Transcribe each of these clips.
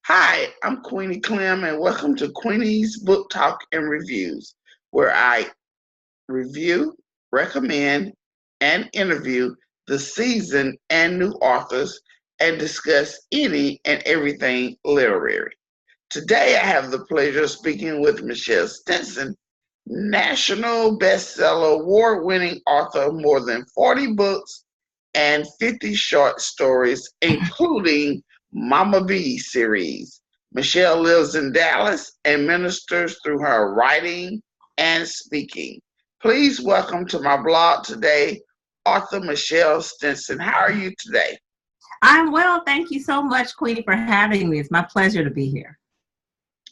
Hi, I'm Queenie Clem, and welcome to Queenie's Book Talk and Reviews, where I review, recommend, and interview the seasoned and new authors and discuss any and everything literary. Today, I have the pleasure of speaking with Michelle Stimpson, national bestseller award-winning author of more than 40 books and 50 short stories, including Mama B series. Michelle lives in Dallas and ministers through her writing and speaking. Please welcome to my blog today, author Michelle Stimpson. How are you today? I'm well. Thank you so much, Queenie, for having me. It's my pleasure to be here.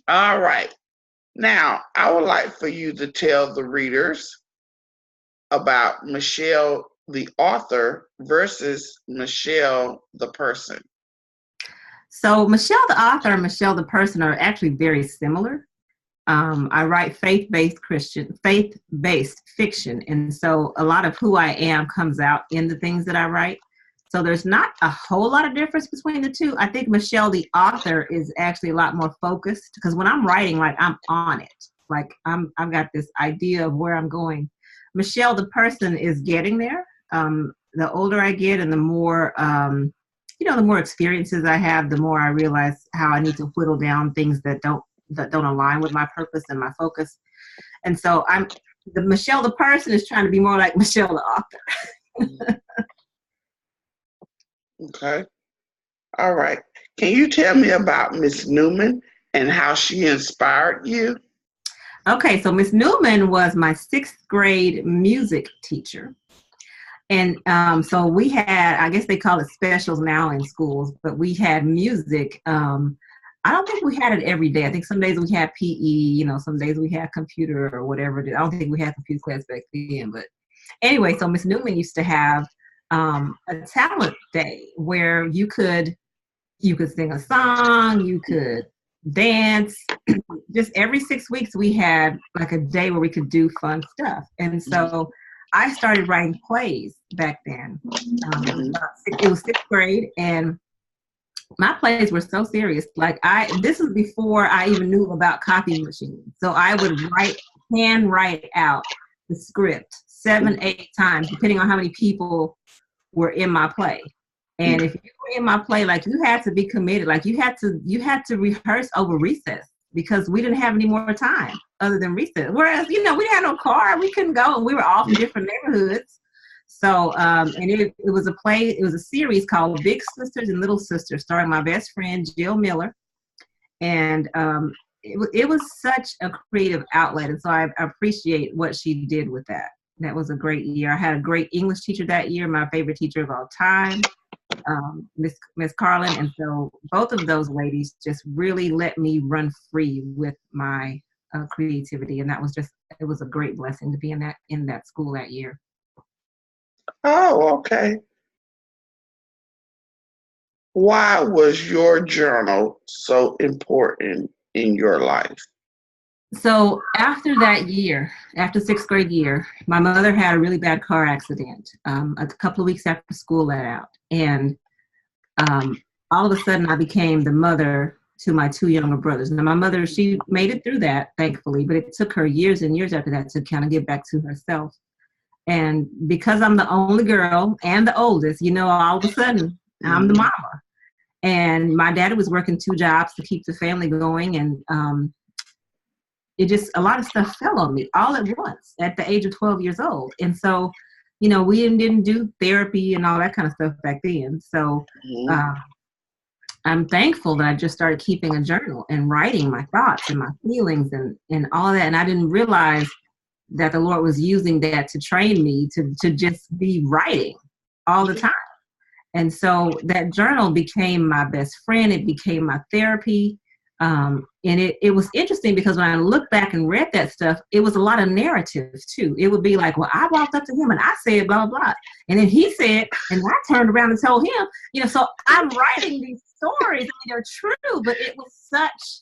All right. Now, I would like for you to tell the readers about Michelle, the author, versus Michelle, the person. So Michelle, the author, and Michelle, the person are actually very similar. I write faith-based fiction. And so a lot of who I am comes out in the things that I write. So there's not a whole lot of difference between the two. I think Michelle, the author, is actually a lot more focused because when I'm writing, like I'm on it. Like I've got this idea of where I'm going. Michelle, the person, is getting there. The older I get and the more, the more experiences I have, the more I realize how I need to whittle down things that don't align with my purpose and my focus. And so the Michelle, the person, is trying to be more like Michelle, the author. Okay. All right. Can you tell me about Miss Newman and how she inspired you? Okay, so Miss Newman was my sixth grade music teacher. And so we had, I guess they call it specials now in schools, but we had music. I don't think we had it every day. I think some days we had PE, some days we had computer or whatever. I don't think we had computer class back then. But anyway, so Miss Newman used to have a talent day where you could sing a song, you could dance. Just every 6 weeks we had like a day where we could do fun stuff. And so I started writing plays back then. It was sixth grade, and my plays were so serious. Like this was before I even knew about copy machines. So I would hand write out the script 7, 8 times, depending on how many people were in my play. And if you were in my play, like you had to be committed, like you had to rehearse over recess because we didn't have any more time other than recess. Whereas, we didn't have no car, we couldn't go, and we were all from different neighborhoods. So, and it was a play, it was a series called Big Sisters and Little Sisters, starring my best friend, Jill Miller. And it was such a creative outlet. And so I appreciate what she did with that. That was a great year. I had a great English teacher that year, my favorite teacher of all time, Miss Carlin. And so both of those ladies just really let me run free with my creativity. And it was a great blessing to be in that school that year. Oh, okay. Why was your journal so important in your life? So after that year, after sixth grade year, my mother had a really bad car accident a couple of weeks after school let out. And all of a sudden I became the mother to my 2 younger brothers. Now my mother, she made it through that, thankfully, but it took her years and years after that to kind of get back to herself. And because I'm the only girl and the oldest, all of a sudden I'm the mama. And my daddy was working 2 jobs to keep the family going. And a lot of stuff fell on me all at once at the age of 12 years old. And so, we didn't do therapy and all that kind of stuff back then. So I'm thankful that I just started keeping a journal and writing my thoughts and my feelings and all that. And I didn't realize that the Lord was using that to train me to just be writing all the time. And so that journal became my best friend. It became my therapy. And it was interesting because when I look back and read that stuff, it was a lot of narratives too. It would be like, well, I walked up to him and I said, blah, blah, blah. And then he said, and I turned around and told him, so I'm writing these stories. They're true, but it was such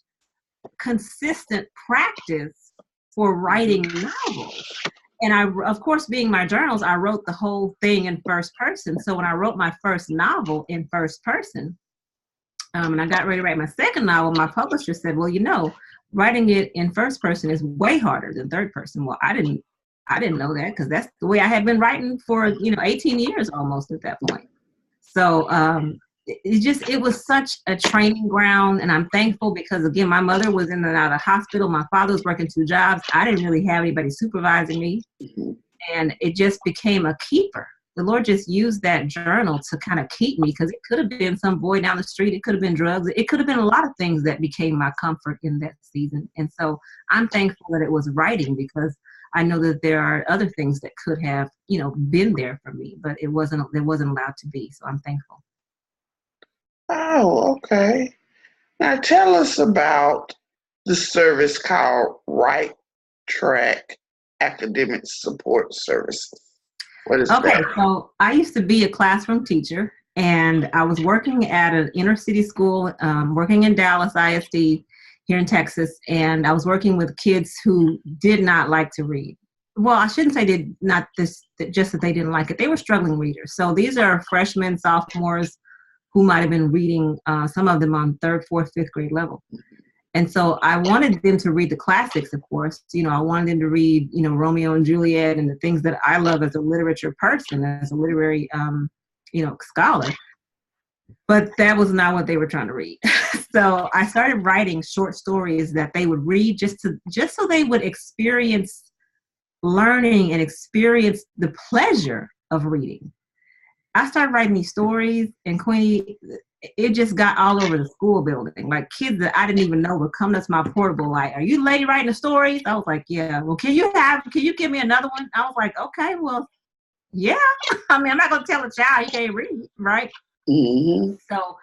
consistent practice for writing novels. And of course, being my journals, I wrote the whole thing in first person. So when I wrote my first novel in first person, And I got ready to write my second novel. My publisher said, well, writing it in first person is way harder than third person. Well, I didn't know that, because that's the way I had been writing for 18 years almost at that point. So it was such a training ground, and I'm thankful because, again, my mother was in and out of the hospital. My father was working 2 jobs. I didn't really have anybody supervising me, and it just became a keeper. The Lord just used that journal to kind of keep me, because it could have been some boy down the street. It could have been drugs. It could have been a lot of things that became my comfort in that season. And so I'm thankful that it was writing, because I know that there are other things that could have, been there for me, but it wasn't allowed to be. So I'm thankful. Oh, okay. Now tell us about the service called Right Track Academic Support Services. What is Okay, that? so I used to be a classroom teacher, and I was working at an inner city school, working in Dallas ISD here in Texas, and I was working with kids who did not like to read. Well, I shouldn't say did not just that they didn't like it. They were struggling readers. So these are freshmen, sophomores who might have been reading, some of them on third, fourth, fifth grade level. And so I wanted them to read the classics, of course. I wanted them to read, Romeo and Juliet and the things that I love as a literature person, as a literary, scholar. But that was not what they were trying to read. So I started writing short stories that they would read just so they would experience learning and experience the pleasure of reading. I started writing these stories, and Queenie, it just got all over the school building. Like, kids that I didn't even know would come to my portable, like, "Are you the lady writing the stories?" I was like, "Yeah." "Well, can you give me another one?" I was like, "Okay, well, yeah." I mean, I'm not going to tell a child he can't read, right? Mm-hmm. So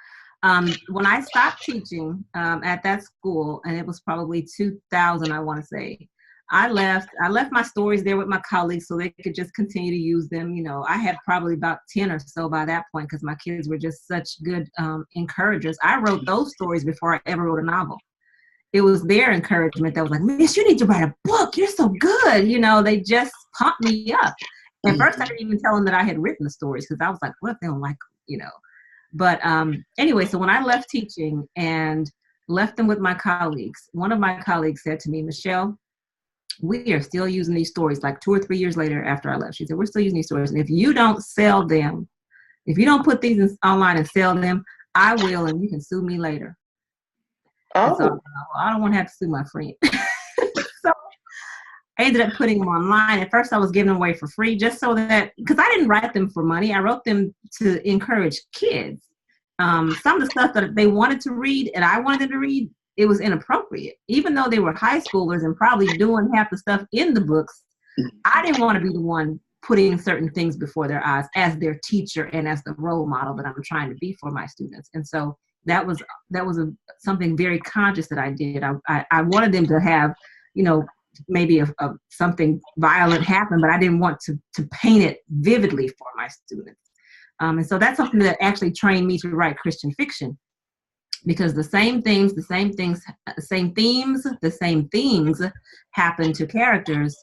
when I stopped teaching at that school, and it was probably 2000, I want to say, I left my stories there with my colleagues so they could just continue to use them. I had probably about 10 or so by that point, because my kids were just such good encouragers. I wrote those stories before I ever wrote a novel. It was their encouragement that was like, "Miss, you need to write a book. You're so good." They just pumped me up. At first, I didn't even tell them that I had written the stories, because I was like, what if they don't like them, But anyway, so when I left teaching and left them with my colleagues, one of my colleagues said to me, "Michelle, we are still using these stories," like 2 or 3 years later after I left. She said, "We're still using these stories. And if you don't sell them, if you don't put these online and sell them, I will, and you can sue me later." And so Oh, I don't want to have to sue my friend. So I ended up putting them online. At first, I was giving them away for free, just so that, because I didn't write them for money. I wrote them to encourage kids. Some of the stuff that they wanted to read and I wanted them to read, it was inappropriate. Even though they were high schoolers and probably doing half the stuff in the books, I didn't want to be the one putting certain things before their eyes as their teacher and as the role model that I'm trying to be for my students. And so that was something very conscious that I did. I wanted them to have, maybe something violent happen, but I didn't want to paint it vividly for my students. And so that's something that actually trained me to write Christian fiction, because the same themes happen to characters,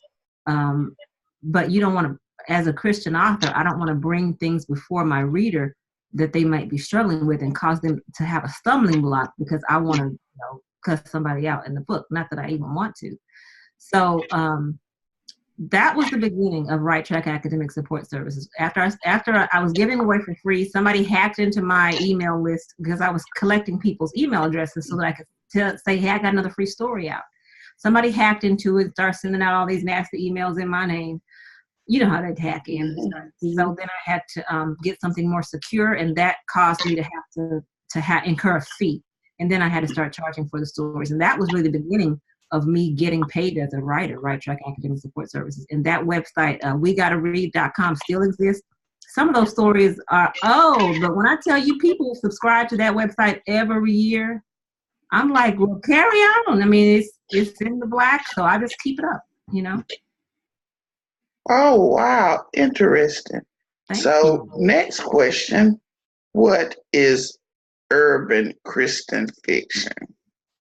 but you don't want to, as a Christian author, I don't want to bring things before my reader that they might be struggling with and cause them to have a stumbling block, because I want to cuss somebody out in the book, not that I even want to. So that was the beginning of Right Track Academic Support Services. After I was giving away for free, somebody hacked into my email list, because I was collecting people's email addresses so that I could say, "Hey, I got another free story out." Somebody hacked into it, started sending out all these nasty emails in my name. You know how they hack in. So then I had to get something more secure, and that caused me to have to incur a fee. And then I had to start charging for the stories. And that was really the beginning of me getting paid as a writer, Right Track Academic Support Services. And that website, wegottaread.com, still exists. Some of those stories are old, but when I tell you people subscribe to that website every year, I'm like, well, carry on. I mean, it's in the black, so I just keep it up, oh, wow, interesting. Thank So, you. next question: what is urban Christian fiction?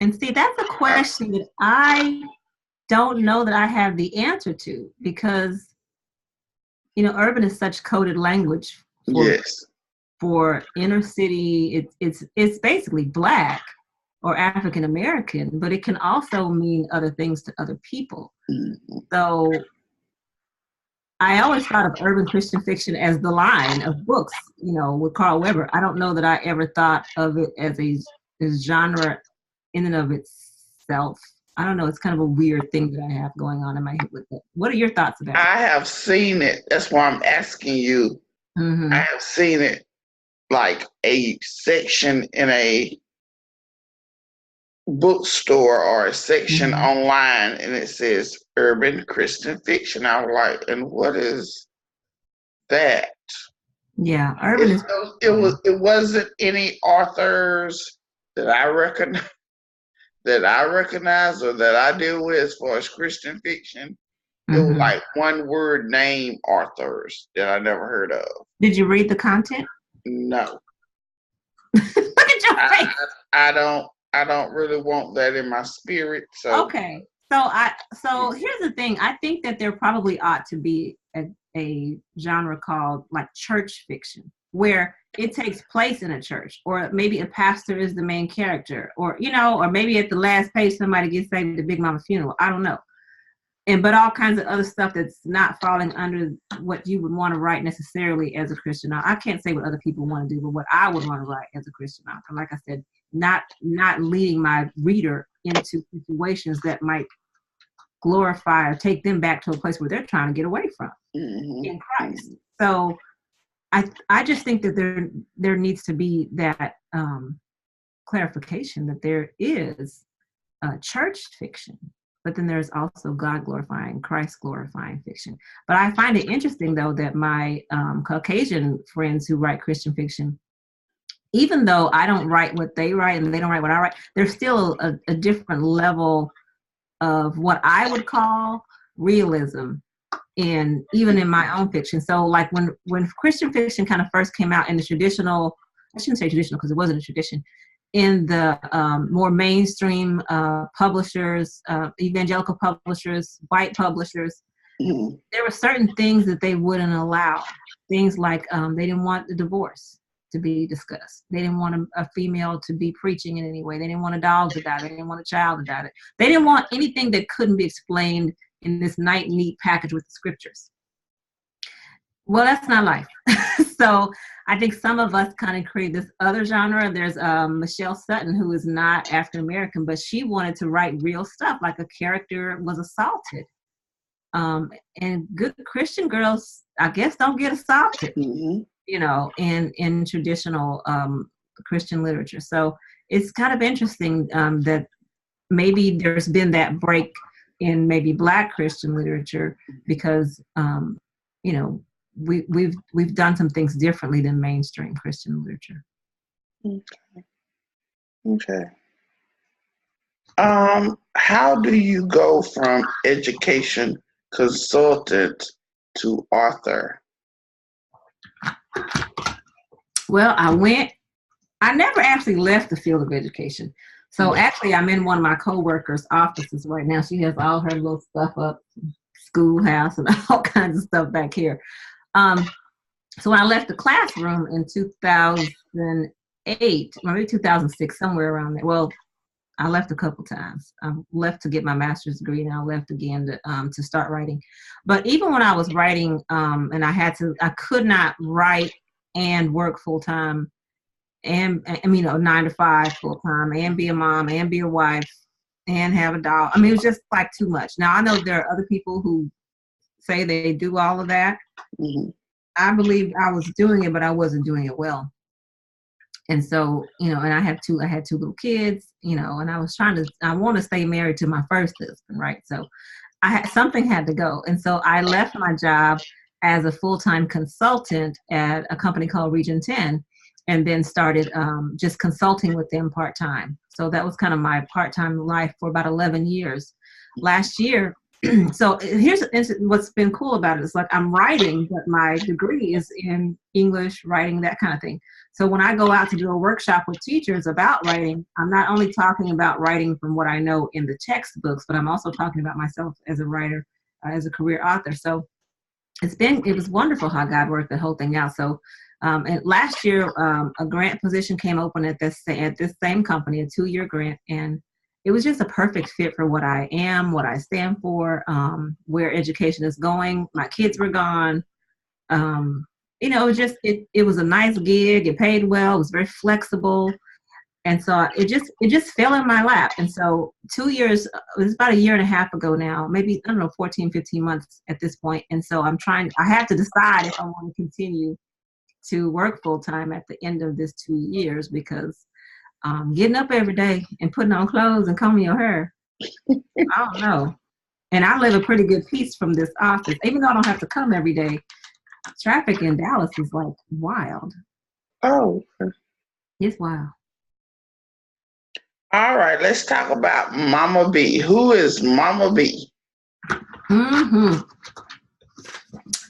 And see, that's a question that I don't know that I have the answer to, because, urban is such coded language for Yes. for inner city, it's basically Black or African American, but it can also mean other things to other people. So I always thought of urban Christian fiction as the line of books, with Carl Weber. I don't know that I ever thought of it as a genre in and of itself. I don't know. It's kind of a weird thing that I have going on in my head with it. What are your thoughts about it? I have seen it. That's why I'm asking you. Mm-hmm. I have seen it like a section in a bookstore or a section online, and it says urban Christian fiction. I was like, and what is that? Yeah, urban is. It wasn't any authors that I recognize or that I deal with as far as Christian fiction. It was like one word name authors that I never heard of. Did you read the content? No. Look at your face. I don't really want that in my spirit. So okay. So here's the thing. I think that there probably ought to be a genre called like church fiction, where it takes place in a church, or maybe a pastor is the main character, or or maybe at the last page somebody gets saved at the Big Mama funeral. I don't know. But all kinds of other stuff that's not falling under what you would want to write necessarily as a Christian author. I can't say what other people want to do, but what I would want to write as a Christian author. Like I said, not leading my reader into situations that might glorify or take them back to a place where they're trying to get away from in Christ. So I just think that there needs to be that clarification that there is church fiction, but then there's also God glorifying, Christ glorifying fiction. But I find it interesting though that my Caucasian friends who write Christian fiction, even though I don't write what they write and they don't write what I write, there's still a different level of what I would call realism even in my own fiction. So like when Christian fiction kind of first came out in the traditional, I shouldn't say traditional because it wasn't a tradition, in the more mainstream publishers, evangelical publishers, white publishers, there were certain things that they wouldn't allow. Things like they didn't want the divorce to be discussed. They didn't want a female to be preaching in any way. They didn't want a dog to die. They didn't want a child to die. They didn't want anything that couldn't be explained in this neat package with the scriptures. Well, that's not life. So I think some of us kind of create this other genre. There's Michelle Sutton, who is not African-American, but she wanted to write real stuff, like a character was assaulted. And good Christian girls, I guess, don't get assaulted, in traditional Christian literature. So it's kind of interesting that maybe there's been that break in maybe Black Christian literature because, we've done some things differently than mainstream Christian literature. Okay. How do you go from education consultant to author? Well, I never actually left the field of education. So actually, I'm in one of my coworkers' offices right now. She has all her little stuff up, schoolhouse and all kinds of stuff back here. So when I left the classroom in 2008, maybe 2006, somewhere around there. Well, I left a couple times. I left to get my master's degree, and I left again to start writing. But even when I was writing, and I could not write and work full time, and 9 to 5 full time, and be a mom, and be a wife, and have a dog. I mean, it was just like too much. Now I know there are other people who say they do all of that. I believe I was doing it, but I wasn't doing it well. And so, and I had two little kids, and I want to stay married to my first husband, right? So something had to go. And so I left my job as a full-time consultant at a company called Region 10, and then started just consulting with them part-time. So that was kind of my part-time life for about 11 years. Last year, so here's what's been cool about it. It's like I'm writing, but my degree is in English, writing, that kind of thing. So when I go out to do a workshop with teachers about writing, I'm not only talking about writing from what I know in the textbooks, but I'm also talking about myself as a writer, as a career author. So it was wonderful how God worked the whole thing out. So And last year, a grant position came open at this same company, a 2-year grant, and it was just a perfect fit for what I am, what I stand for, where education is going. My kids were gone. It was it was a nice gig. It paid well. It was very flexible. And so it just fell in my lap. And so 2 years, it was about a year and a half ago now, maybe, I don't know, 14, 15 months at this point. And so I have to decide if I want to continue to work full time at the end of this 2 years, because getting up every day and putting on clothes and combing your hair, I don't know. And I live a pretty good piece from this office, even though I don't have to come every day. Traffic in Dallas is like wild. Oh. It's wild. All right, let's talk about Mama B. Who is Mama B? Mm-hmm.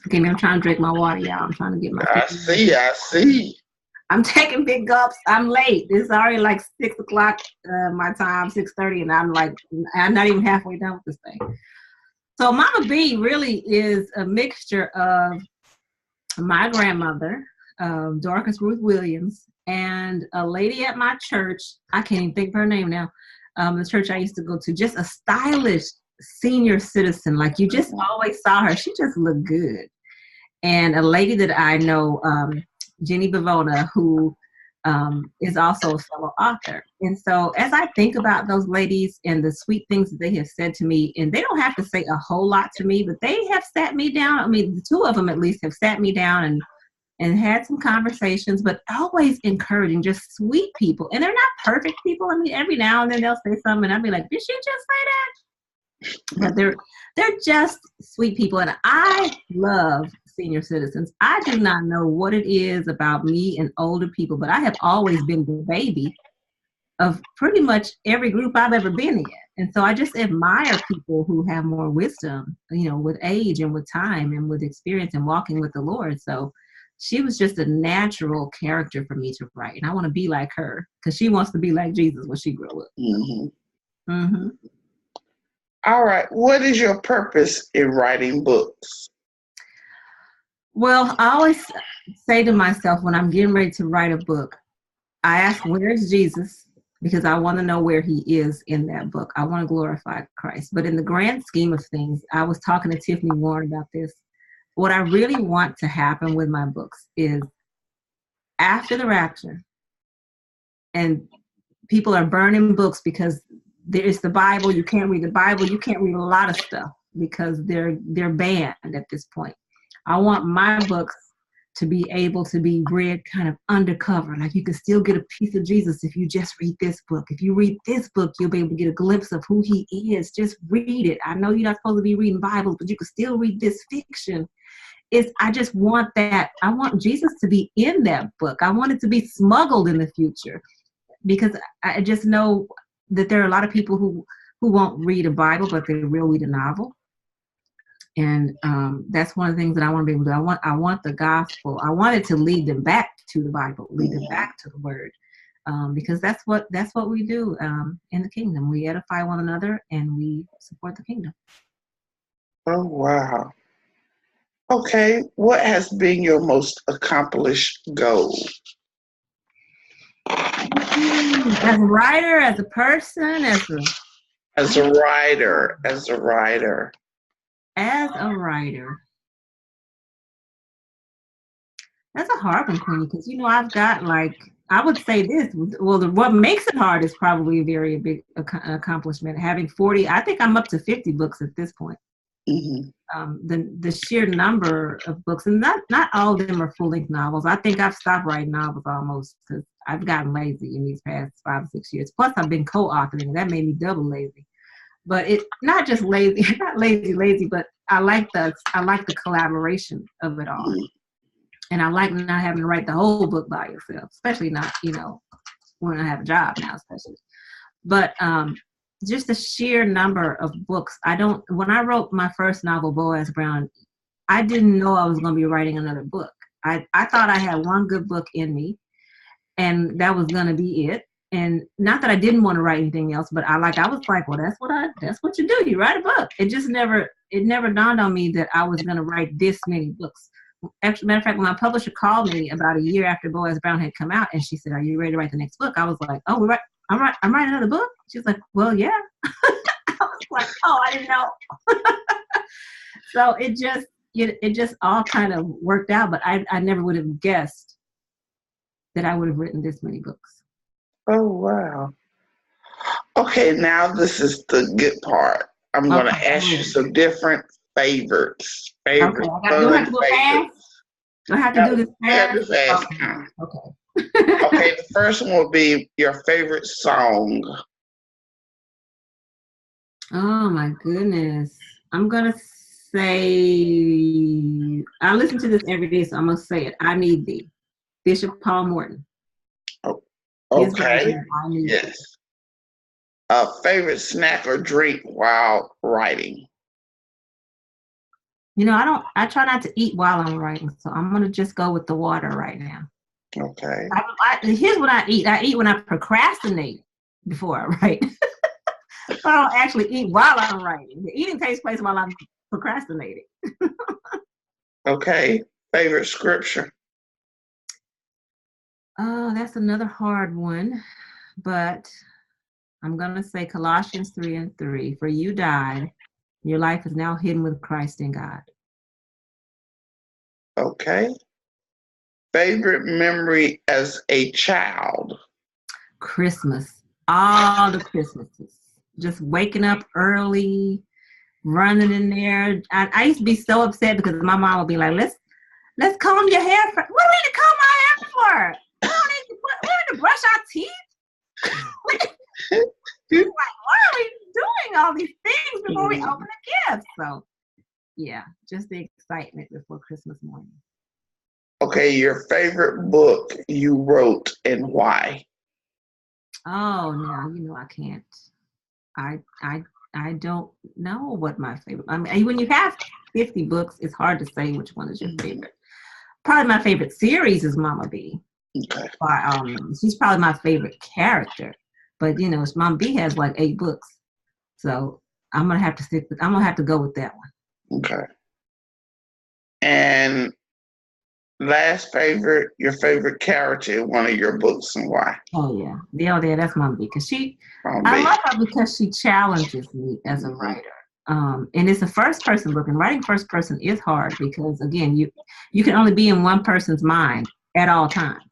Okay, I'm trying to drink my water, y'all. I'm trying to get my. I see. I'm taking big gulps. I'm late. It's already like 6 o'clock my time, 6:30, and I'm not even halfway done with this thing. So Mama B really is a mixture of my grandmother, Dorcas Ruth Williams, and a lady at my church. I can't even think of her name now. The church I used to go to, just a stylish senior citizen. Like, you just always saw her. She just looked good. And a lady that I know, Jenny Bavona, who is also a fellow author. And so as I think about those ladies and the sweet things that they have said to me, and they don't have to say a whole lot to me, but they have sat me down. I mean, the two of them at least have sat me down and had some conversations, but always encouraging, just sweet people. And they're not perfect people. I mean, every now and then they'll say something and I'll be like, did she just say that? But they're just sweet people. And I love senior citizens. I do not know what it is about me and older people, but I have always been the baby of pretty much every group I've ever been in. And so I just admire people who have more wisdom, with age and with time and with experience and walking with the Lord. So she was just a natural character for me to write. And I want to be like her, because she wants to be like Jesus when she grew up. Mm-hmm. Mm-hmm. All right. What is your purpose in writing books? Well, I always say to myself when I'm getting ready to write a book, I ask, where's Jesus? Because I want to know where he is in that book. I want to glorify Christ. But in the grand scheme of things, I was talking to Tiffany Warren about this. What I really want to happen with my books is after the rapture, and people are burning books because there's the Bible. You can't read the Bible. You can't read a lot of stuff because they're banned at this point. I want my books to be able to be read kind of undercover. Like, you can still get a piece of Jesus if you just read this book. If you read this book, you'll be able to get a glimpse of who he is. Just read it. I know you're not supposed to be reading Bibles, but you can still read this fiction. I just want that. I want Jesus to be in that book. I want it to be smuggled in the future, because I just know that there are a lot of people who won't read a Bible, but they will read a novel. And that's one of the things that I want to be able to do. I want the gospel. I want it to lead them back to the Bible, lead them back to the Word, because that's what we do in the kingdom. We edify one another and we support the kingdom. Oh, wow. Okay, what has been your most accomplished goal? As a writer, as a person, as a writer. As a writer. That's a hard one, Queenie, because I've got, like, I would say this. Well, what makes it hard is probably a very big accomplishment. Having 40, I think I'm up to 50 books at this point. Mm-hmm. The sheer number of books, and not all of them are full-length novels. I think I've stopped writing novels almost because I've gotten lazy in these past 5 or 6 years. Plus, I've been co-authoring, and that made me double lazy. But it's not just lazy, not lazy, but I like the collaboration of it all. Mm-hmm. And I like not having to write the whole book by yourself, especially not, when I have a job now, especially. But just the sheer number of books. When I wrote my first novel, Boaz Brown, I didn't know I was going to be writing another book. I thought I had one good book in me, and that was going to be it. And not that I didn't want to write anything else, but I was like, well, that's what you do. You write a book. It never dawned on me that I was going to write this many books. actually, matter of fact, when my publisher called me about a year after Boaz Brown had come out, and she said, "Are you ready to write the next book?" I was like, "Oh, I'm writing another book." She's like, "Well, yeah." I was like, "Oh, I didn't know." So it just all kind of worked out, but I never would have guessed that I would have written this many books. Oh, wow. Okay, now this is the good part. I'm going Okay, to I'm ask you ready. some different favorites. Okay, do I have Fun to go fast? favorites. Do I have to Now, do this we got to fast? do fast Okay. now. Okay. Okay, the first one will be your favorite song. Oh my goodness. I'm gonna say I listen to this every day, so I'm gonna say it. I Need Thee. Bishop Paul Morton. Oh, His okay, version of I Need Thee. yes. Favorite snack or drink while writing. I try not to eat while I'm writing, so I'm gonna just go with the water right now. Okay. Here's what I eat. I eat when I procrastinate before I write. I don't actually eat while I'm writing. The eating takes place while I'm procrastinating. Okay. Favorite scripture. Oh, that's another hard one, but I'm going to say Colossians 3:3. For you died, your life is now hidden with Christ in God. Okay. Favorite memory as a child. Christmas. All the Christmases. Just waking up early, running in there. I used to be so upset because my mom would be like, let's comb your hair. What do we need to comb my hair for? We need to brush our teeth. Like, why are we doing all these things before we open a gift? So, yeah, just the excitement before Christmas morning. Okay, your favorite book you wrote and why? Oh, now I can't. I don't know what my favorite. I mean, when you have 50 books, it's hard to say which one is your favorite. Probably my favorite series is Mama B. Okay. She's probably my favorite character, but Mama B has like 8 books, so I'm gonna have to go with that one. Okay. And last favorite, your favorite character in one of your books and why? Oh yeah, that's Mama B because I love her because she challenges me as a writer. And it's a first person book, and writing first person is hard because again, you can only be in one person's mind at all times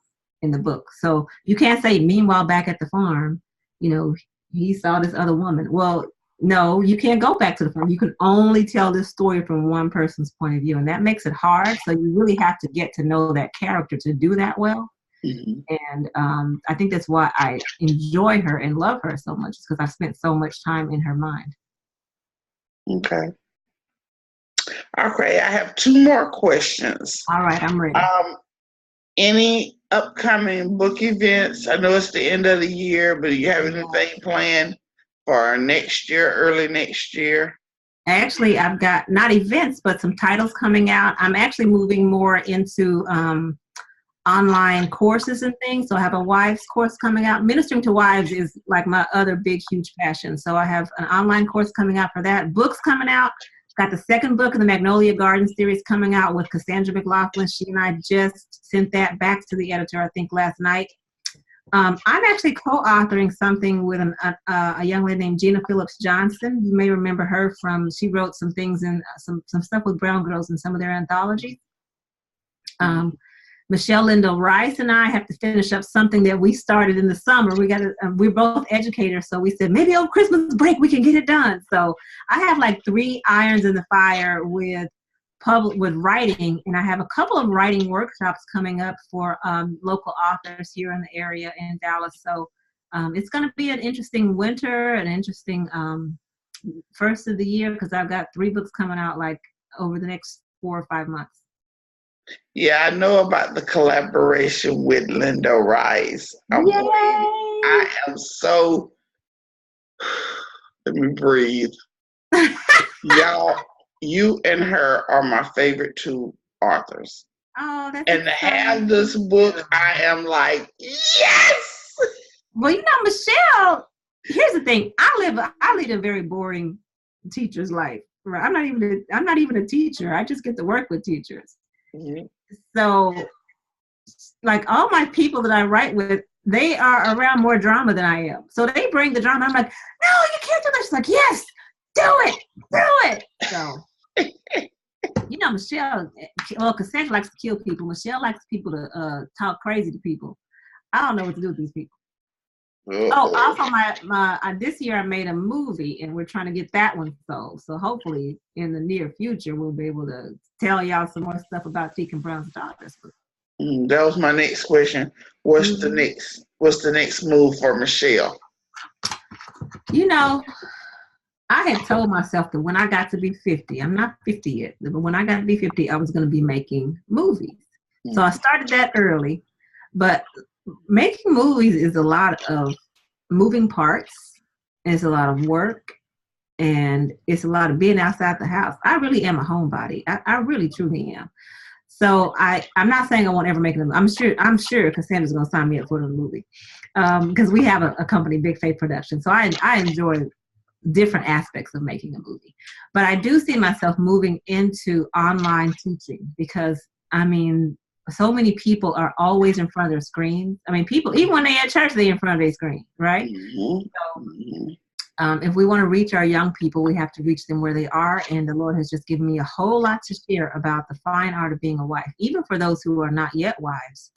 in the book. So you can't say, meanwhile back at the farm, he saw this other woman. Well, no, you can't go back to the farm. You can only tell this story from one person's point of view, and that makes it hard. So you really have to get to know that character to do that well. Mm-hmm. And I think that's why I enjoy her and love her so much, because I've spent so much time in her mind. Okay. Okay, I have 2 more questions. All right, I'm ready. Any upcoming book events? I know it's the end of the year, but do you have anything planned for next year, early next year? Actually, I've got not events, but some titles coming out. I'm actually moving more into online courses and things. So I have a wives course coming out. Ministering to wives is like my other big, huge passion. So I have an online course coming out for that. Books coming out. Got the second book of the Magnolia Garden series coming out with Cassandra McLaughlin. She and I just sent that back to the editor, I think, last night. I'm actually co-authoring something with a young lady named Gina Phillips Johnson. You may remember her she wrote some things in some stuff with Brown Girls in some of their anthologies. Michelle Lindell Rice and I have to finish up something that we started in the summer. We're both educators, so we said maybe over Christmas break we can get it done. So I have like 3 irons in the fire with writing, and I have a couple of writing workshops coming up for local authors here in the area in Dallas. So it's going to be an interesting winter, an interesting first of the year, because I've got 3 books coming out like over the next 4 or 5 months. Yeah, I know about the collaboration with Linda Rice. I am so, let me breathe. Y'all, you and her are my favorite 2 authors. Oh, that's and exciting. To have this book, I am like, yes! Well, Michelle, here's the thing. I lead a very boring teacher's life. Right? I'm not even a teacher. I just get to work with teachers. Mm-hmm. So, like all my people that I write with, they are around more drama than I am. So they bring the drama. I'm like, no, you can't do that. She's like, yes, do it. So, Michelle, well, Cassandra likes to kill people. Michelle likes people to talk crazy to people. I don't know what to do with these people. Oh, Uh-oh. also my this year I made a movie and we're trying to get that one sold. So hopefully in the near future we'll be able to tell y'all some more stuff about Deacon Brown's daughters. That was my next question. What's Mm-hmm. the next move for Michelle? I had told myself that when I got to be 50, I'm not 50 yet, but when I got to be 50, I was going to be making movies. Mm-hmm. So I started that early, but making movies is a lot of moving parts. It's a lot of work, and it's a lot of being outside the house. I really am a homebody. I really truly am. So I'm not saying I won't ever make them. I'm sure Cassandra's going to sign me up for the movie because we have a company, Big Faith Production. So I enjoy different aspects of making a movie. But I do see myself moving into online teaching because, so many people are always in front of their screens. People, even when they're at church, they're in front of their screen, right? Mm-hmm. So if we want to reach our young people, we have to reach them where they are. And the Lord has just given me a whole lot to share about the fine art of being a wife, even for those who are not yet wives.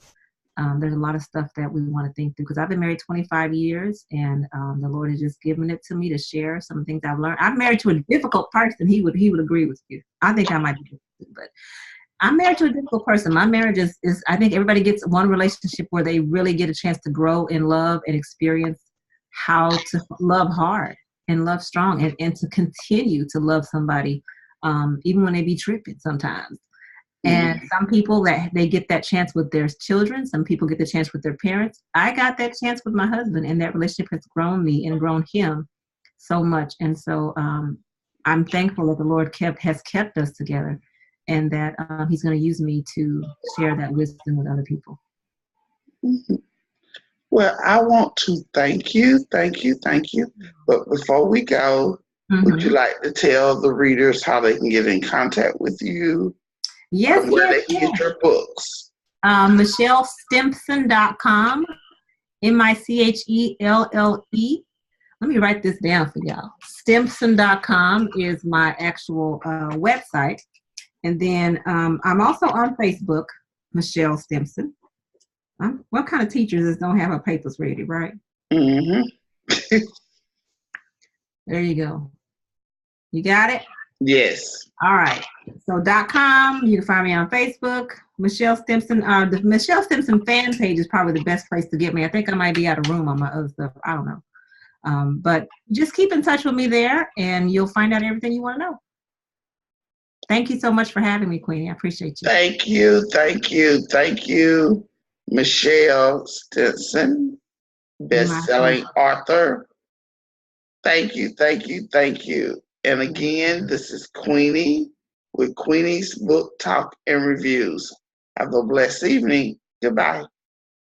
There's a lot of stuff that we want to think through because I've been married 25 years and the Lord has just given it to me to share some things I've learned. I'm married to a difficult person. He would agree with you. I think I might be difficult, but I'm married to a difficult person. My marriage is I think everybody gets one relationship where they really get a chance to grow in love and experience how to love hard and love strong and to continue to love somebody even when they be tripping sometimes. And some people that they get that chance with their children. Some people get the chance with their parents. I got that chance with my husband, and that relationship has grown me and grown him so much. And so I'm thankful that the Lord has kept us together, and that He's going to use me to share that wisdom with other people. Mm-hmm. Well, I want to thank you. But before we go, would you like to tell the readers how they can get in contact with you? Yes, where they can get your books. MichelleStimpson.com, MICHELLE. Let me write this down for y'all. Stimpson.com is my actual website. And then I'm also on Facebook, Michelle Stimpson. What kind of teachers don't have our papers ready, right? Mm-hmm. There you go. You got it? Yes. All right. So .com, you can find me on Facebook. Michelle Stimpson. The Michelle Stimpson fan page is probably the best place to get me. I think I might be out of room on my other stuff. I don't know. But just keep in touch with me there, and you'll find out everything you want to know. Thank you so much for having me, Queenie. I appreciate you. Thank you, Michelle Stimpson, best-selling author. Thank you. And again, this is Queenie with Queenie's Book Talk and Reviews. Have a blessed evening. Goodbye.